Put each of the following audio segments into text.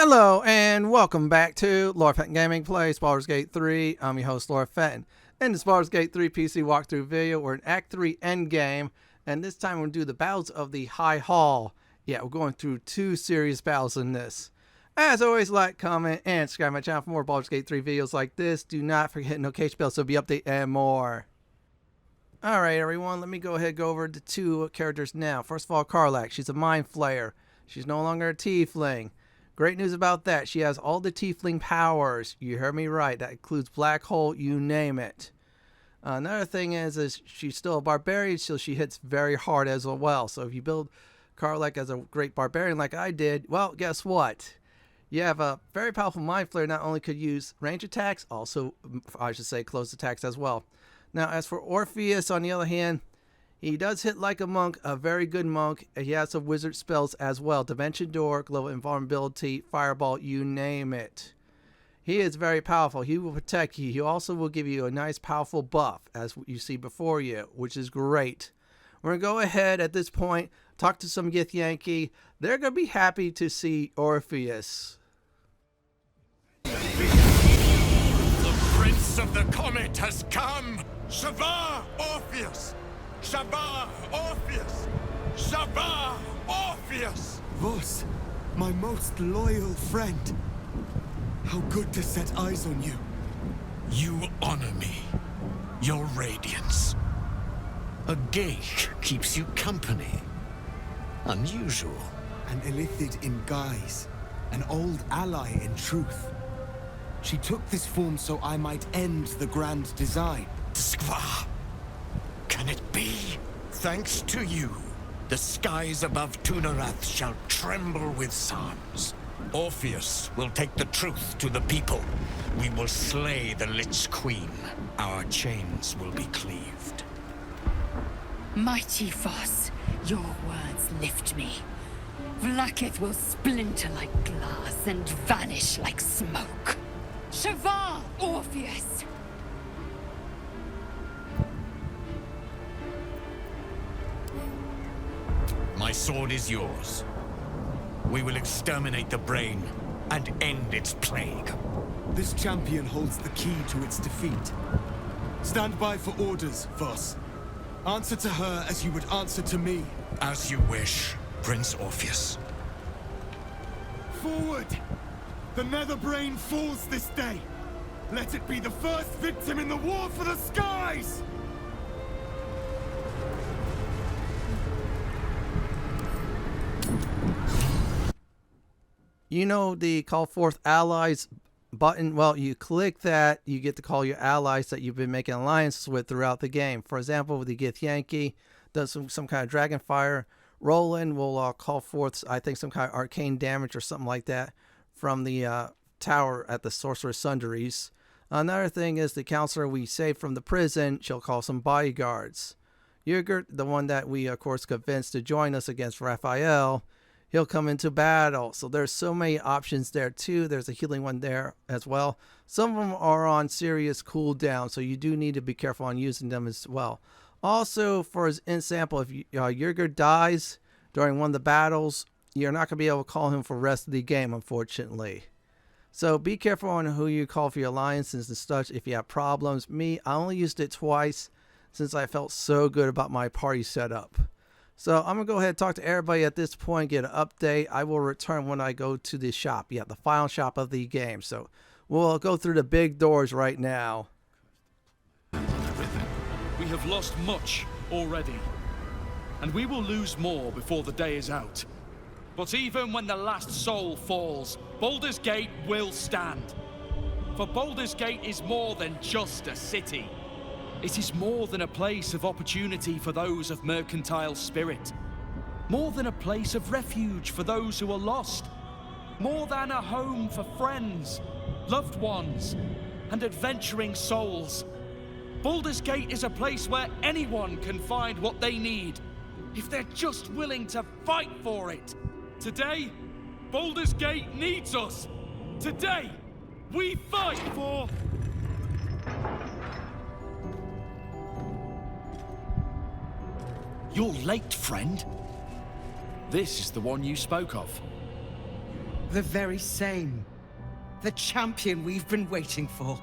Hello and welcome back to Fenton Gaming Plays Baldur's Gate 3. I'm your host, Fenton. In this Baldur's Gate 3 PC walkthrough video, we're in Act 3 Endgame, and this time we're going to do the battles of the High Hall. Yeah, we're going through two serious battles in this. As always, like, comment, and subscribe to my channel for more Baldur's Gate 3 videos like this. Do not forget to hit the notification bell so you'll be updated and more. Alright everyone, let me go ahead and go over the two characters now. First of all, Karlach. She's a Mind Flayer. She's no longer a tiefling. Great news about that. She has all the tiefling powers. You heard me right. That includes black hole, you name it. Another thing is she's still a barbarian, so she hits very hard as well. So if you build Karlach as a great barbarian like I did, well, guess what? You have a very powerful Mind Flayer. Not only could use range attacks, also, I should say, close attacks as well. Now, as for Orpheus, on the other hand, he does hit like a monk, a very good monk. He has some wizard spells as well. Dimension Door, Global Invulnerability, Fireball, you name it. He is very powerful. He will protect you. He also will give you a nice powerful buff, as you see before you, which is great. We're going to go ahead at this point, talk to some Githyanki. They're going to be happy to see Orpheus. The Prince of the Comet has come! Shavah Orpheus! Shavah Orpheus! Shavah Orpheus! Voss, my most loyal friend. How good to set eyes on you. You honor me. Your radiance. A gate keeps you company. Unusual. An illithid in guise. An old ally in truth. She took this form so I might end the grand design. Skva! Can it be? Thanks to you, the skies above Tunarath shall tremble with psalms. Orpheus will take the truth to the people. We will slay the Lich Queen. Our chains will be cleaved. Mighty Voss, your words lift me. Vlaakith will splinter like glass and vanish like smoke. Shavah, Orpheus! My sword is yours. We will exterminate the brain and end its plague. This champion holds the key to its defeat. Stand by for orders, Voss. Answer to her as you would answer to me. As you wish, Prince Orpheus. Forward! The Netherbrain falls this day. Let it be the first victim in the war for the skies! You know the Call Forth Allies button? Well, you click that, you get to call your allies that you've been making alliances with throughout the game. For example, with the Githyanki, does some kind of dragon fire. Roland will call forth, I think, some kind of arcane damage or something like that from the tower at the Sorcerer's Sundries. Another thing is the counselor we saved from the prison, she'll call some bodyguards. Yurgert, the one that we, of course, convinced to join us against Raphael, he'll come into battle. So there's so many options there too. There's a healing one there as well. Some of them are on serious cooldown, so you do need to be careful on using them as well. Also, for an example, if Yurgert dies during one of the battles, you're not going to be able to call him for the rest of the game, unfortunately. So be careful on who you call for your alliances and such if you have problems. Me, I only used it twice since I felt so good about my party setup. So I'm going to go ahead and talk to everybody at this point, get an update. I will return when I go to the shop. Yeah, the final shop of the game. So we'll go through the big doors right now. We have lost much already, and we will lose more before the day is out. But even when the last soul falls, Baldur's Gate will stand. For Baldur's Gate is more than just a city. It is more than a place of opportunity for those of mercantile spirit. More than a place of refuge for those who are lost. More than a home for friends, loved ones, and adventuring souls. Baldur's Gate is a place where anyone can find what they need, if they're just willing to fight for it. Today, Baldur's Gate needs us. Today, we fight for... You're late, friend. This is the one you spoke of. The very same. The champion we've been waiting for.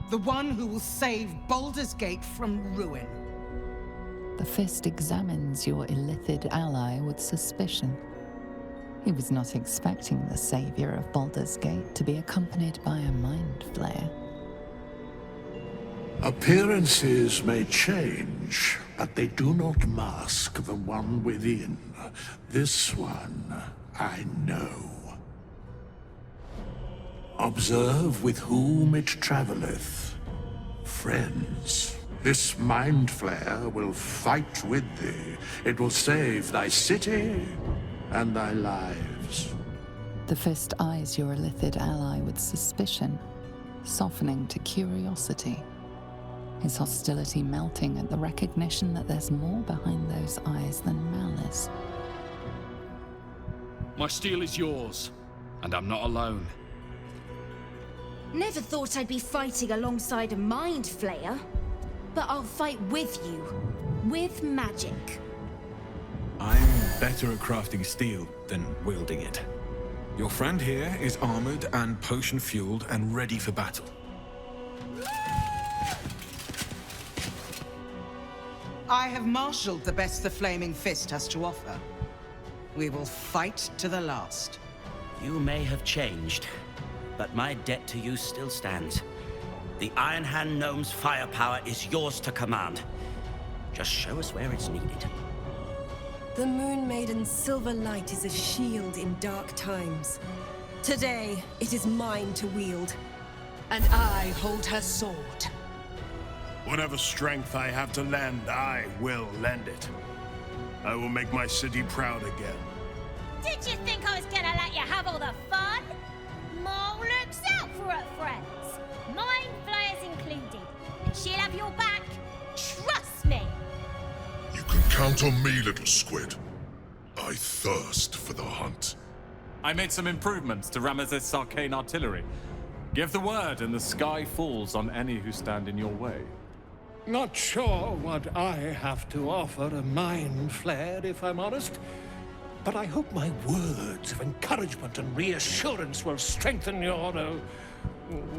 The one who will save Baldur's Gate from ruin. The Fist examines your illithid ally with suspicion. He was not expecting the savior of Baldur's Gate to be accompanied by a Mind Flayer. Appearances may change, but they do not mask the one within. This one, I know. Observe with whom it traveleth. Friends, this Mind Flayer will fight with thee. It will save thy city and thy lives. The Fist eyes your illithid ally with suspicion, softening to curiosity. His hostility melting at the recognition that there's more behind those eyes than malice. My steel is yours, and I'm not alone. Never thought I'd be fighting alongside a Mind Flayer. But I'll fight with you. With magic. I'm better at crafting steel than wielding it. Your friend here is armored and potion-fueled and ready for battle. I have marshaled the best the Flaming Fist has to offer. We will fight to the last. You may have changed, but my debt to you still stands. The Iron Hand Gnome's firepower is yours to command. Just show us where it's needed. The Moon Maiden's silver light is a shield in dark times. Today, it is mine to wield. And I hold her sword. Whatever strength I have to lend, I will lend it. I will make my city proud again. Did you think I was gonna let you have all the fun? More looks out for her friends. Mind Flayers included. And she'll have your back. Trust me. You can count on me, little squid. I thirst for the hunt. I made some improvements to Ramesses' arcane artillery. Give the word and the sky falls on any who stand in your way. Not sure what I have to offer a Mind Flayer, if I'm honest. But I hope my words of encouragement and reassurance will strengthen your,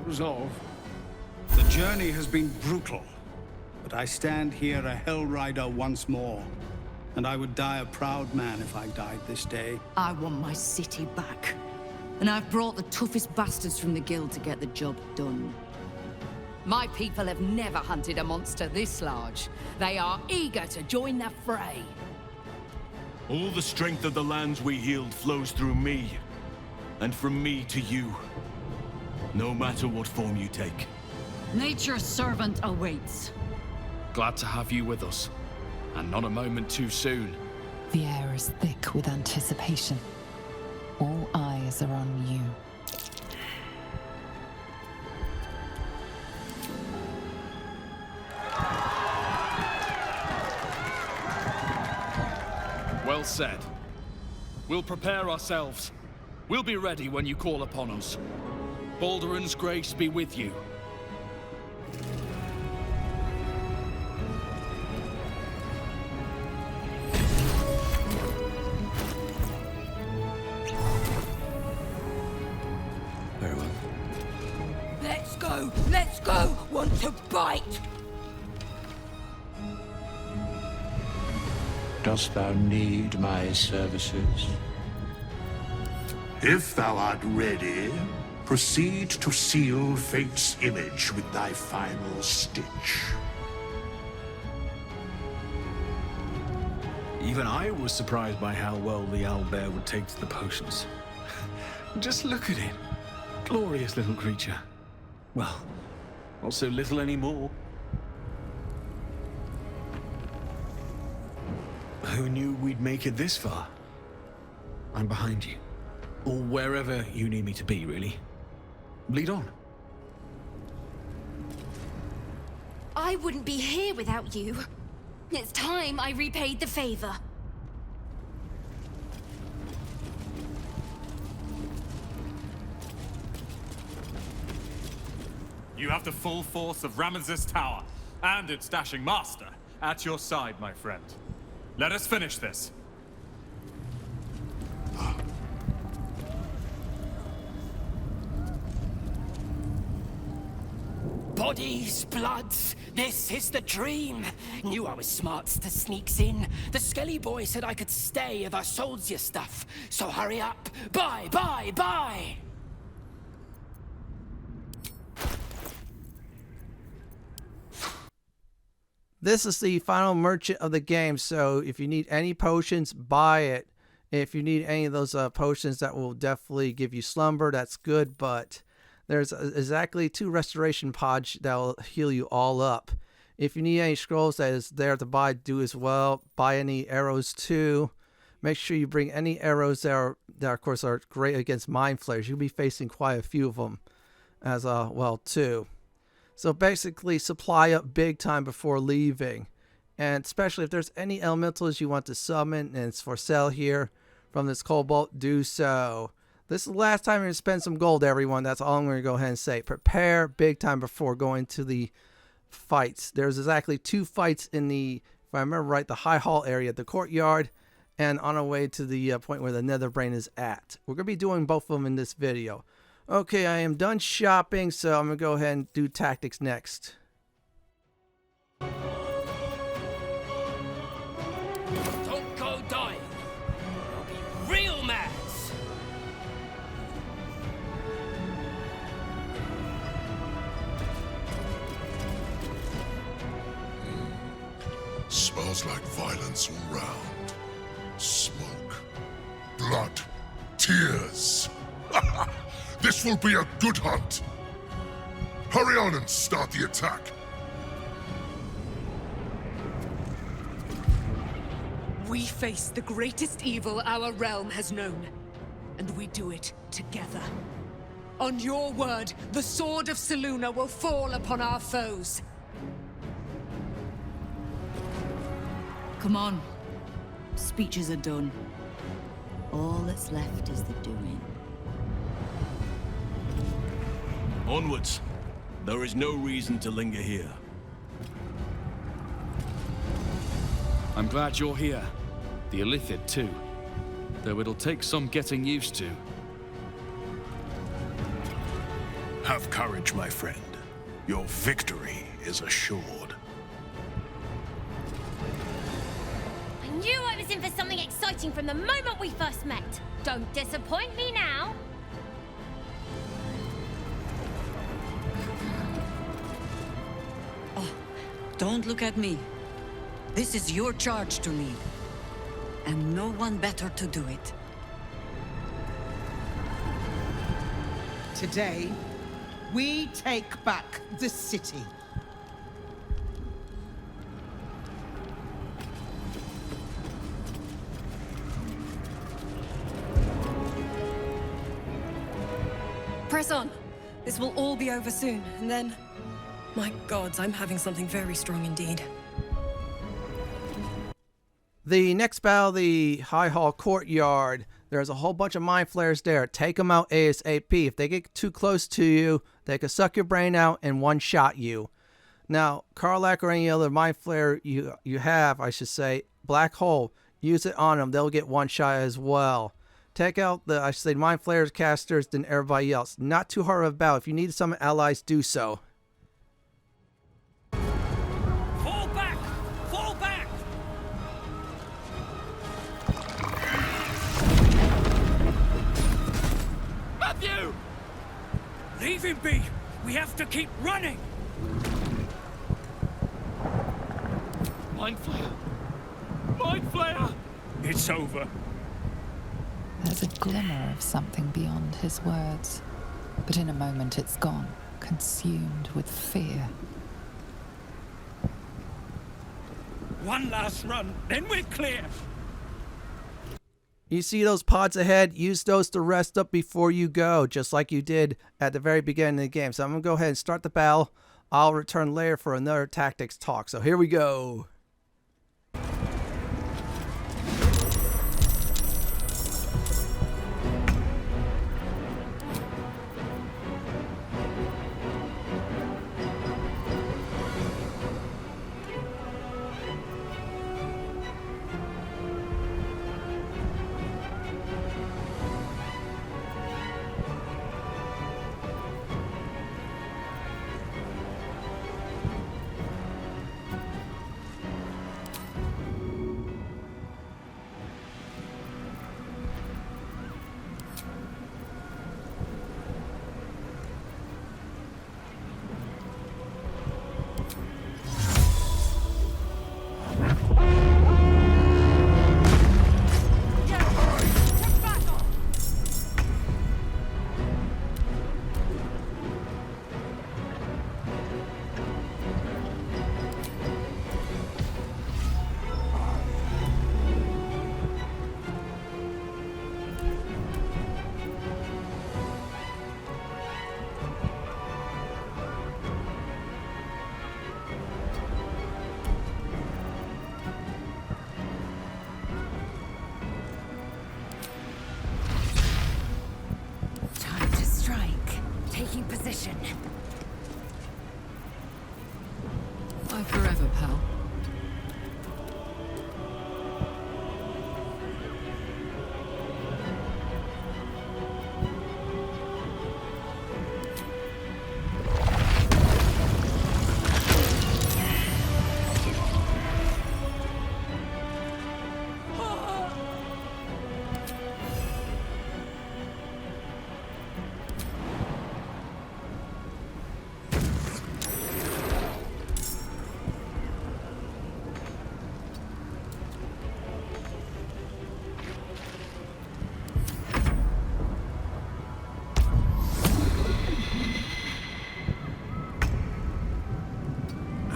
resolve. The journey has been brutal, but I stand here a Hell Rider once more. And I would die a proud man if I died this day. I want my city back. And I've brought the toughest bastards from the guild to get the job done. My people have never hunted a monster this large. They are eager to join the fray. All the strength of the lands we healed flows through me. And from me to you. No matter what form you take. Nature's servant awaits. Glad to have you with us. And not a moment too soon. The air is thick with anticipation. All eyes are on you. Well said. We'll prepare ourselves. We'll be ready when you call upon us. Balduran's grace be with you. Very well. Let's go! Let's go! Want to bite? Dost thou need my services? If thou art ready, proceed to seal Fate's image with thy final stitch. Even I was surprised by how well the owlbear would take to the potions. Just look at it. Glorious little creature. Well, not so little anymore. Who knew we'd make it this far? I'm behind you. Or wherever you need me to be, really. Lead on. I wouldn't be here without you. It's time I repaid the favor. You have the full force of Ramesses Tower and its dashing master at your side, my friend. Let us finish this. Bodies, bloods, this is the dream. Knew I was smarts to sneaks in. The skelly boy said I could stay if I sold you stuff. So hurry up. Bye, bye, bye! This is the final merchant of the game, so if you need any potions, buy it. If you need any of those potions that will definitely give you slumber, that's good, but there's exactly 2 restoration pods that will heal you all up. If you need any scrolls that is there to buy, do as well. Buy any arrows too. Make sure you bring any arrows that of course are great against Mind Flayers. You'll be facing quite a few of them as well too. So basically supply up big time before leaving. And especially if there's any elementals you want to summon and it's for sale here from this Cobalt, do so. This is the last time you're going to spend some gold, everyone. That's all I'm going to go ahead and say. Prepare big time before going to the fights. There's exactly 2 fights in the, if I remember right, the High Hall area, the courtyard, and on our way to the point where the Netherbrain is at. We're going to be doing both of them in this video. Okay, I am done shopping, so I'm going to go ahead and do tactics next. Don't go dying. You'll be real mad. Smells like violence all round. Smoke. Blood. Tears. This will be a good hunt. Hurry on and start the attack. We face the greatest evil our realm has known, and we do it together. On your word, the sword of Selûne will fall upon our foes. Come on. Speeches are done. All that's left is the doing. Onwards. There is no reason to linger here. I'm glad you're here. The Illithid too. Though it'll take some getting used to. Have courage, my friend. Your victory is assured. I knew I was in for something exciting from the moment we first met. Don't disappoint me now. Don't look at me. This is your charge to lead. And no one better to do it. Today, we take back the city. Press on. This will all be over soon, and then... My gods, I'm having something very strong indeed. The next battle, the High Hall Courtyard. There's a whole bunch of Mind Flayers there. Take them out ASAP. If they get too close to you, they can suck your brain out and one-shot you. Now, Karlach or any other Mind Flayer you have, I should say, Black Hole, use it on them. They'll get one-shot as well. Take out the, I should say, Mind Flayers, casters, than everybody else. Not too hard of a battle. If you need to summon allies, do so. Fall back! Fall back! Matthew! Leave him be! We have to keep running! Mind Flayer! Mind Flayer! It's over. There's a glimmer of something beyond his words, but in a moment it's gone, consumed with fear. One last run, then we're clear. You see those pods ahead? Use those to rest up before you go, just like you did at the very beginning of the game. So I'm going to go ahead and start the battle. I'll return later for another tactics talk. So here we go.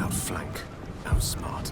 outflank, outsmart.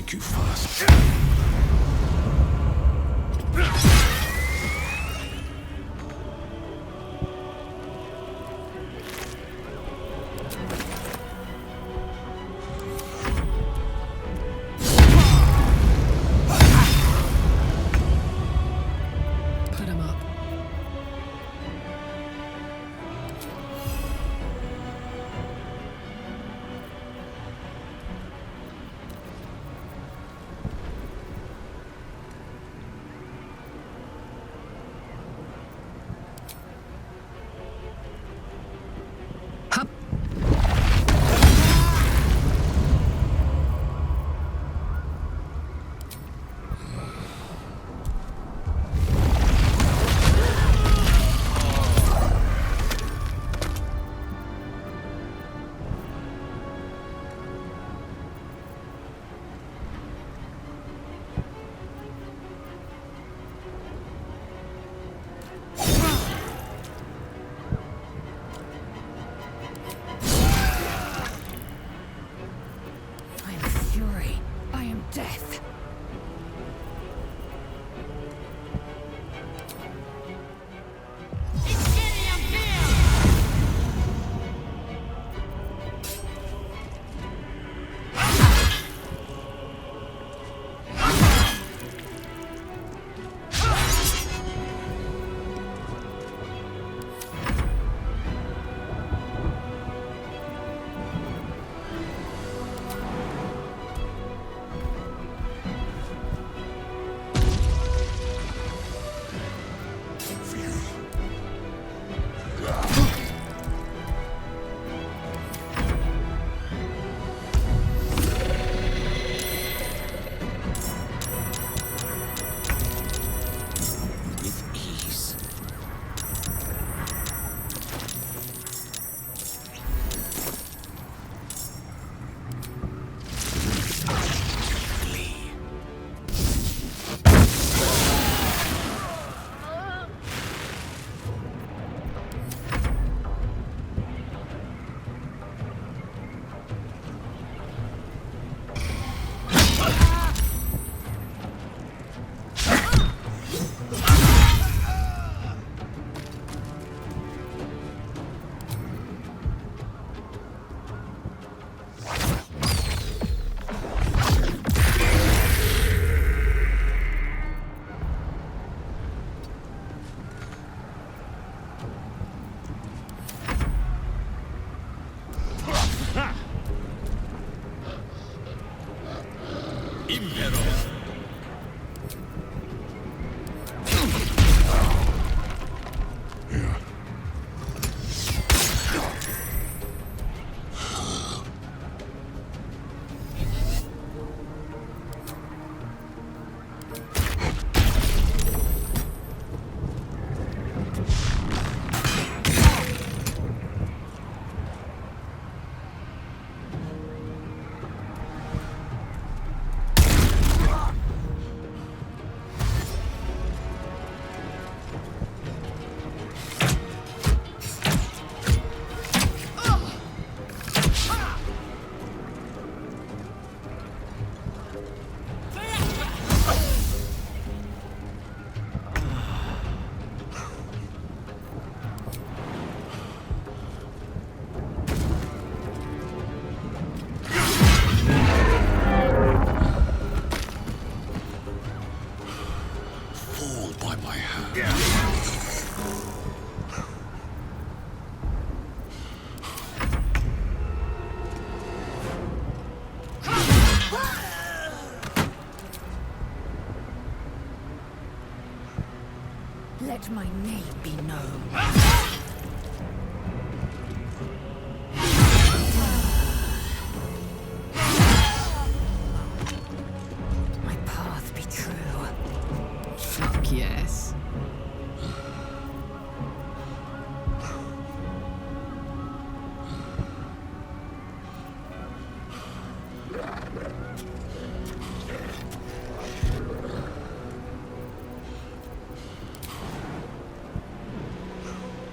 You first. Put him up. Let my name be known. My path be true. Fuck yes.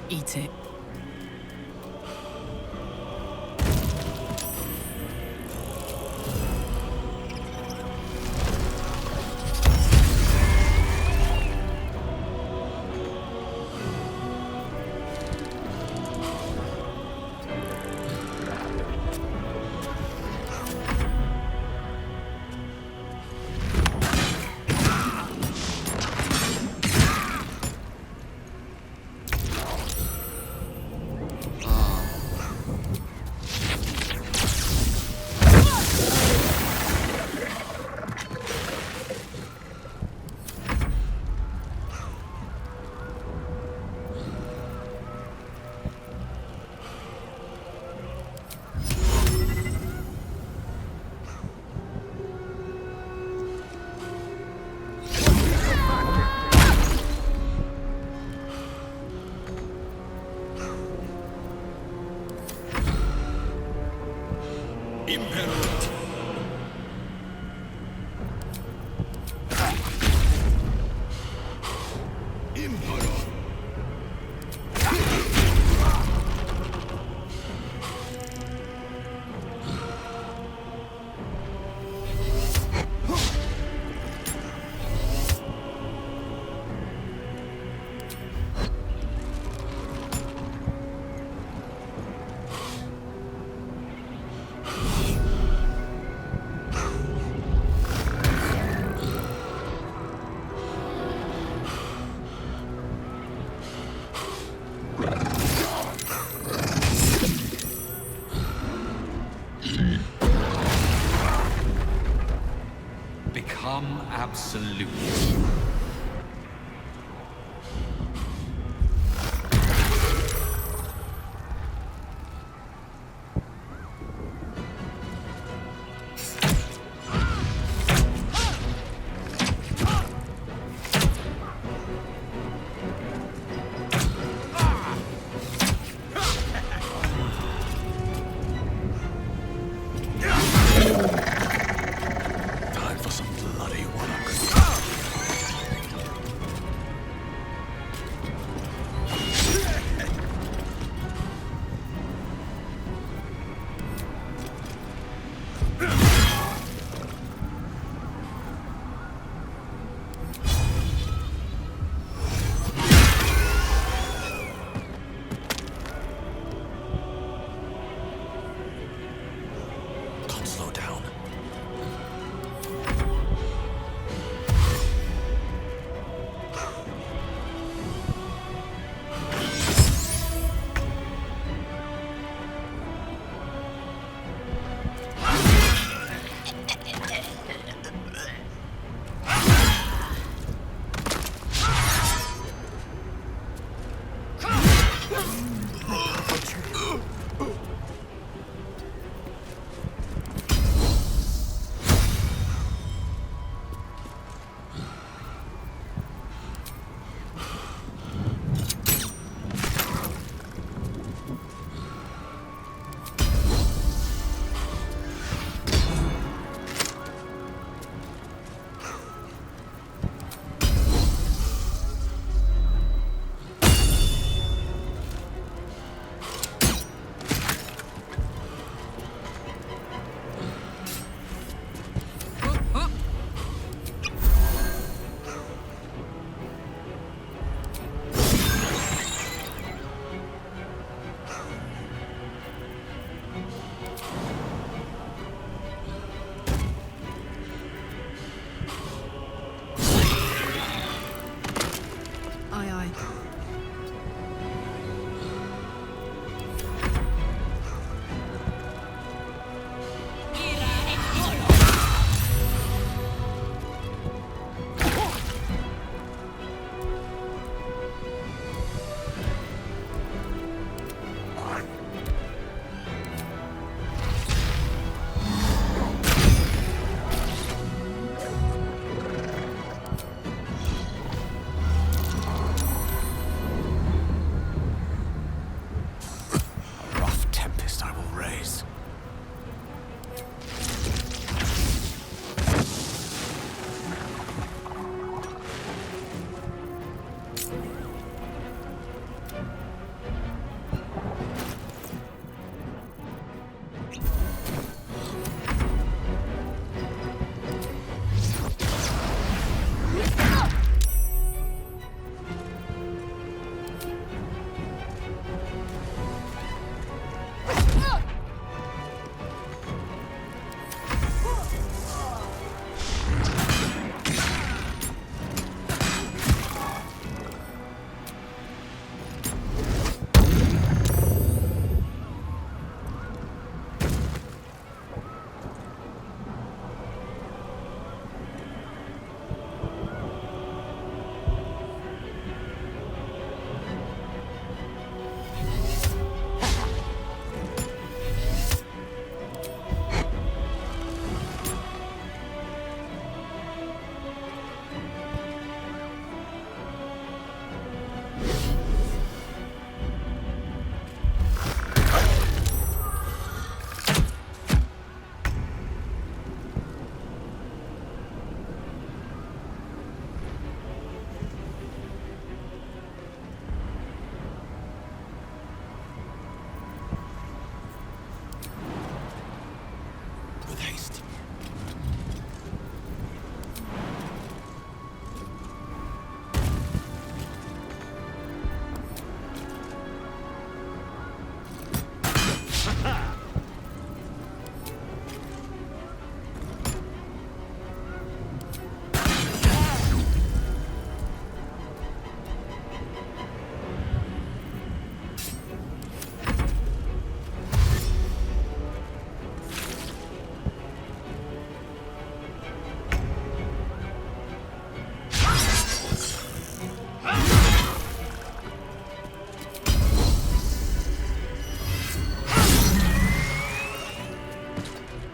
Eat it. Become absolute.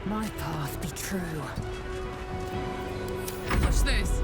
My path be true. Watch this.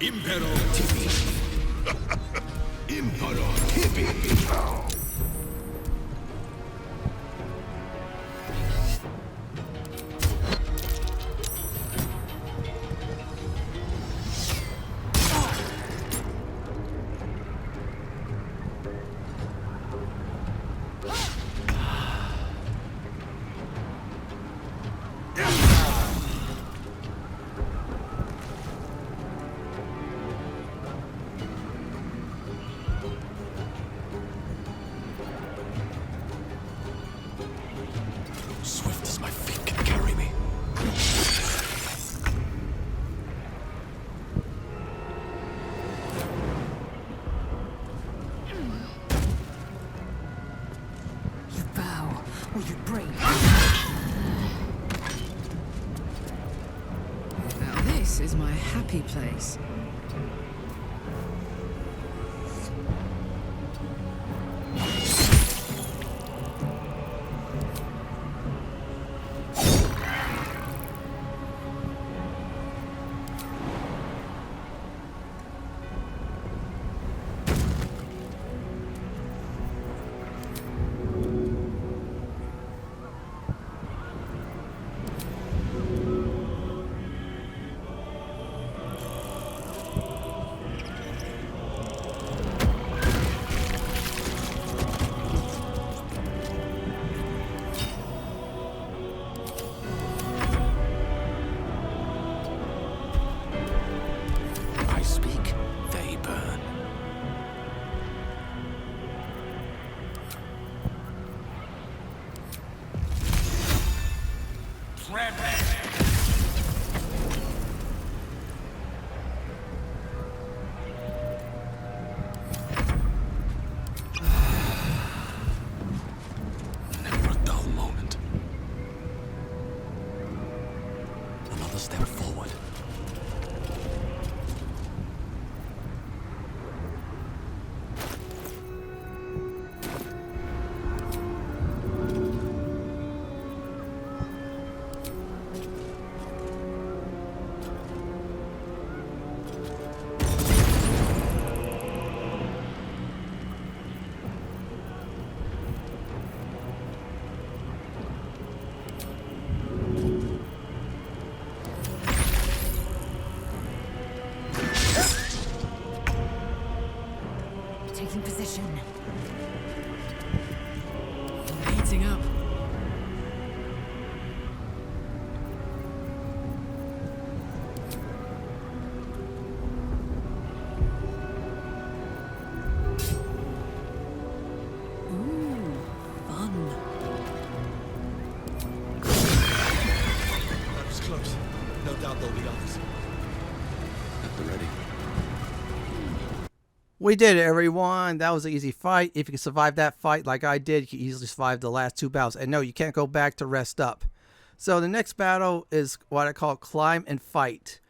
Impero Tibi. Impero Tibi. Swift as my feet can carry me. You bow or you break. Now this is my happy place. setting up. Ooh, fun. That was close. No doubt there'll be others. At the ready. We did it, everyone. That was an easy fight. If you can survive that fight like I did, you can easily survive the last 2 battles. And no, you can't go back to rest up. So the next battle is what I call climb and fight.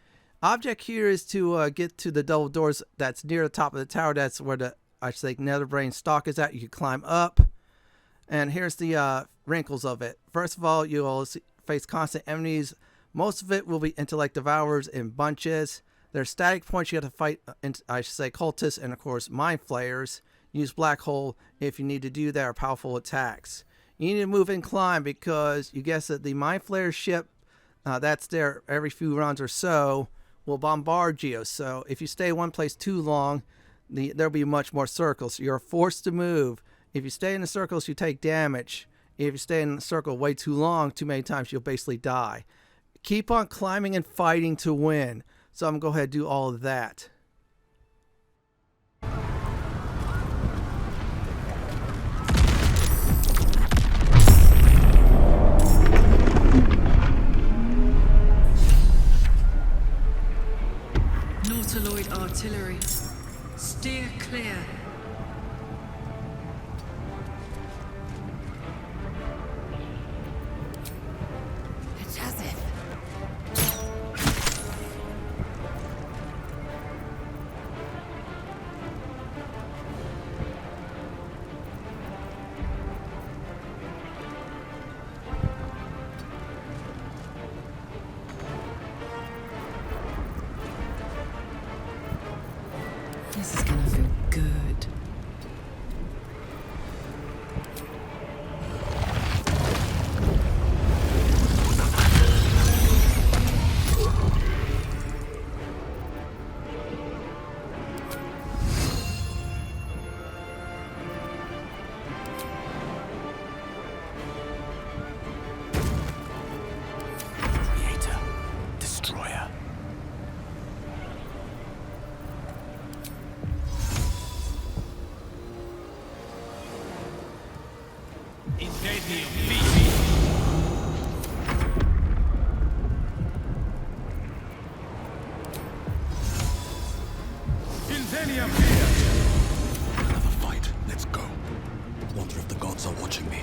Object here is to get to the double doors that's near the top of the tower. That's where the, I should say, Netherbrain stock is at. You can climb up. And here's the wrinkles of it. First of all, you'll face constant enemies. Most of it will be intellect devourers in bunches. There's static points you have to fight, I should say, cultists, and of course, Mind Flayers. Use Black Hole if you need to do that, or powerful attacks. You need to move and climb because you guess that the Mind Flayer ship that's there every few rounds or so will bombard you. So if you stay one place too long, there'll be much more circles. You're forced to move. If you stay in the circles, you take damage. If you stay in the circle way too long, too many times, you'll basically die. Keep on climbing and fighting to win. So I'm going to go ahead and do all of that. Nautiloid artillery. Steer clear. It's as if. This is gonna feel good. Creator. Destroyer. Another fight. Let's go. Wonder if the gods are watching me.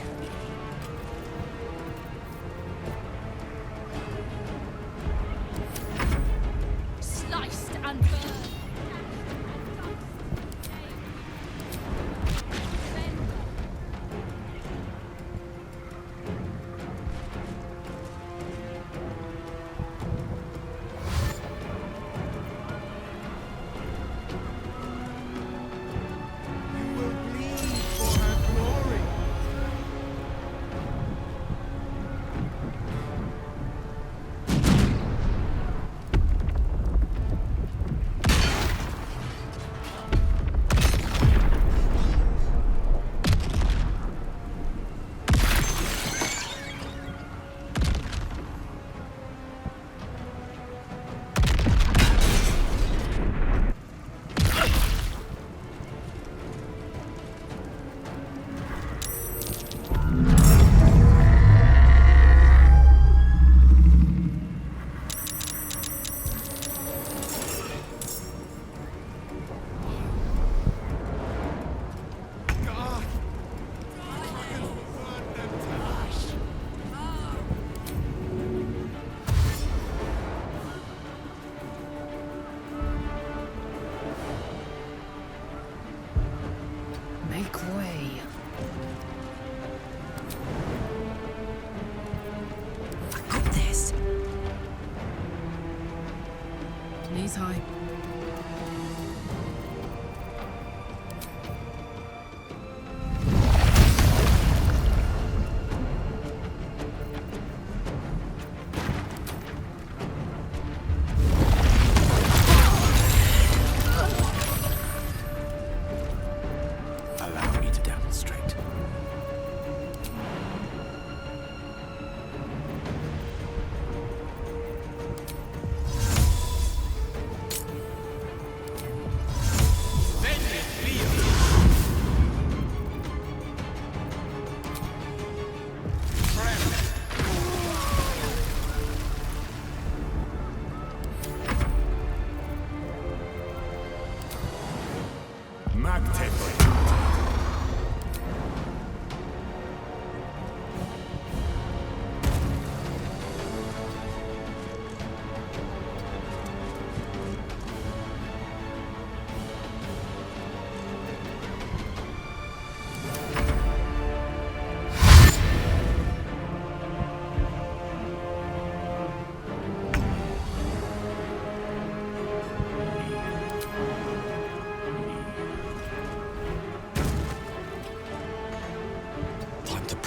Sliced and burned. Make way. I got this. Knees high. Allow me to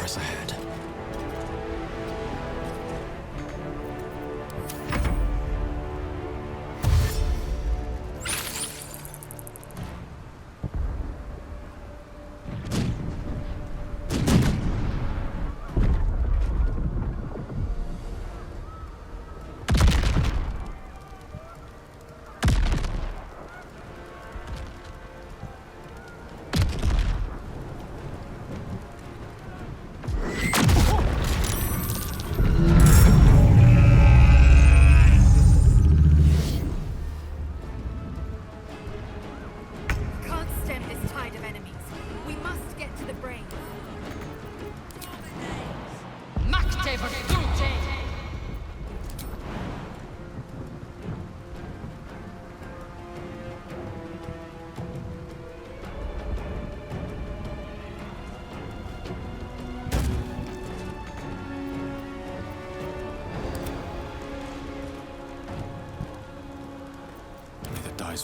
press ahead.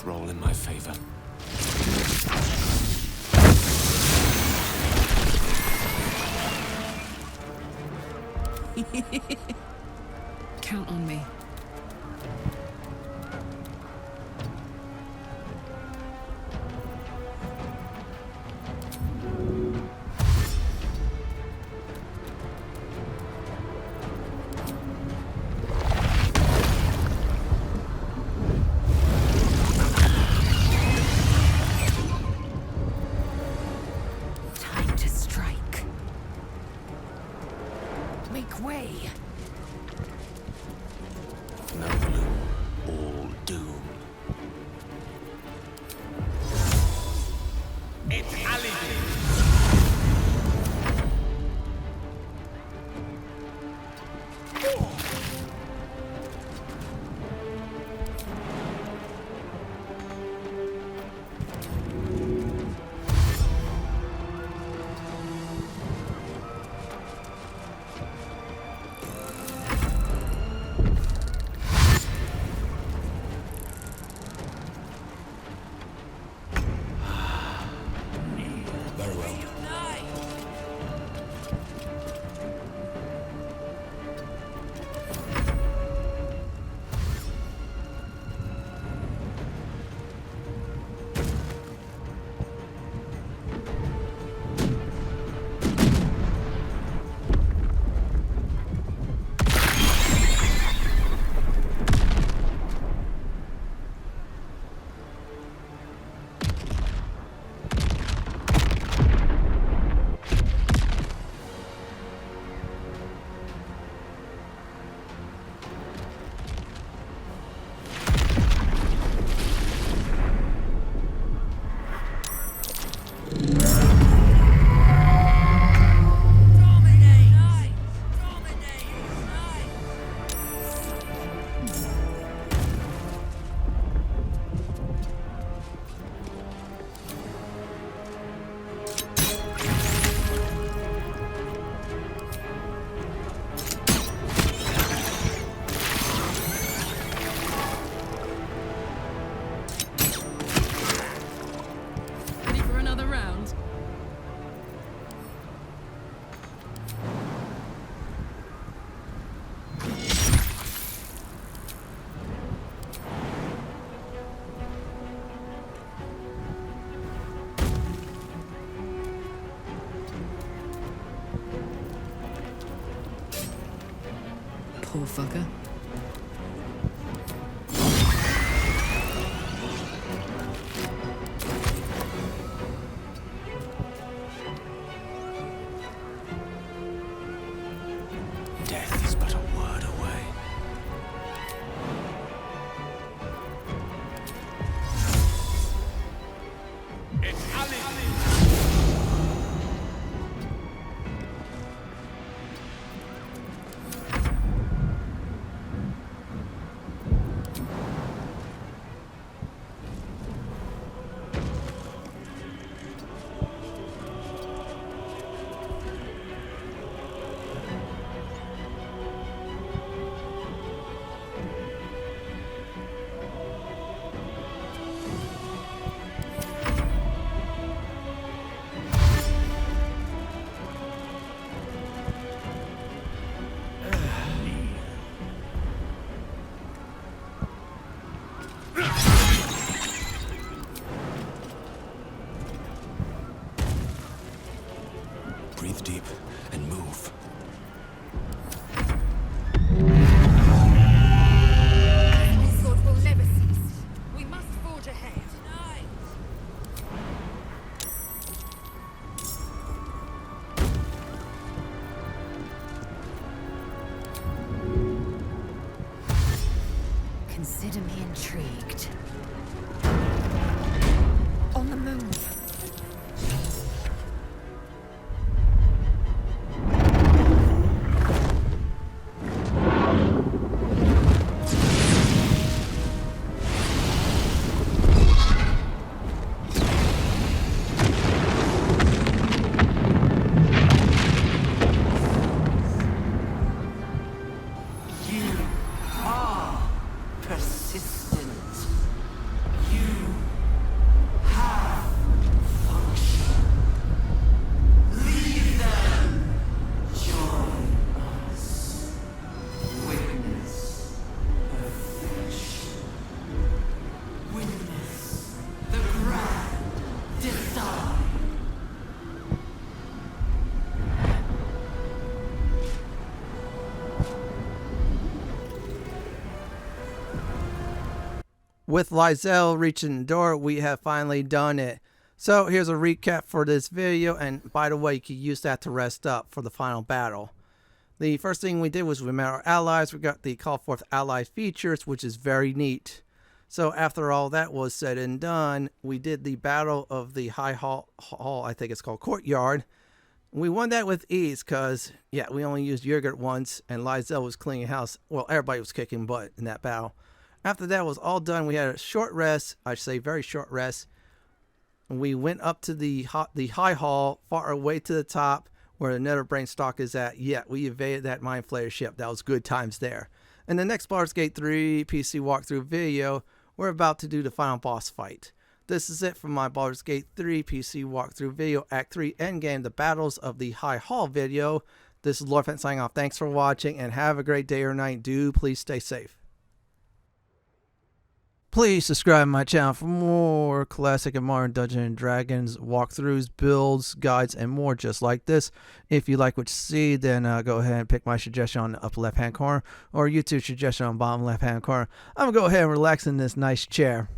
Roll in my favor. Count on me. Poor fucker. Death is but a word away. It's Ali! Breathe deep and move. Onslaught will never cease. We must forge ahead. Consider me intrigued. On the move. With Lae'zel reaching the door, we have finally done it. So here's a recap for this video, and by the way, you can use that to rest up for the final battle. The first thing we did was we met our allies. We got the call forth ally features, which is very neat. So after all that was said and done, we did the battle of the High Hall, I think it's called Courtyard. We won that with ease because, yeah, we only used yogurt once, and Lae'zel was cleaning house. Well, everybody was kicking butt in that battle. After that was all done, we had a short rest. I should say very short rest. We went up to the High Hall, far away to the top, where the Netherbrain stock is at. Yeah, we evaded that Mind Flayer ship. That was good times there. In the next Baldur's Gate 3 PC walkthrough video, we're about to do the final boss fight. This is it for my Baldur's Gate 3 PC walkthrough video, Act 3 Endgame, the Battles of the High Hall video. This is Lord Fenton signing off. Thanks for watching, and have a great day or night. Do please stay safe. Please subscribe to my channel for more classic and modern Dungeons & Dragons walkthroughs, builds, guides, and more just like this. If you like what you see, then go ahead and pick my suggestion on the upper left-hand corner or YouTube suggestion on the bottom left-hand corner. I'm going to go ahead and relax in this nice chair.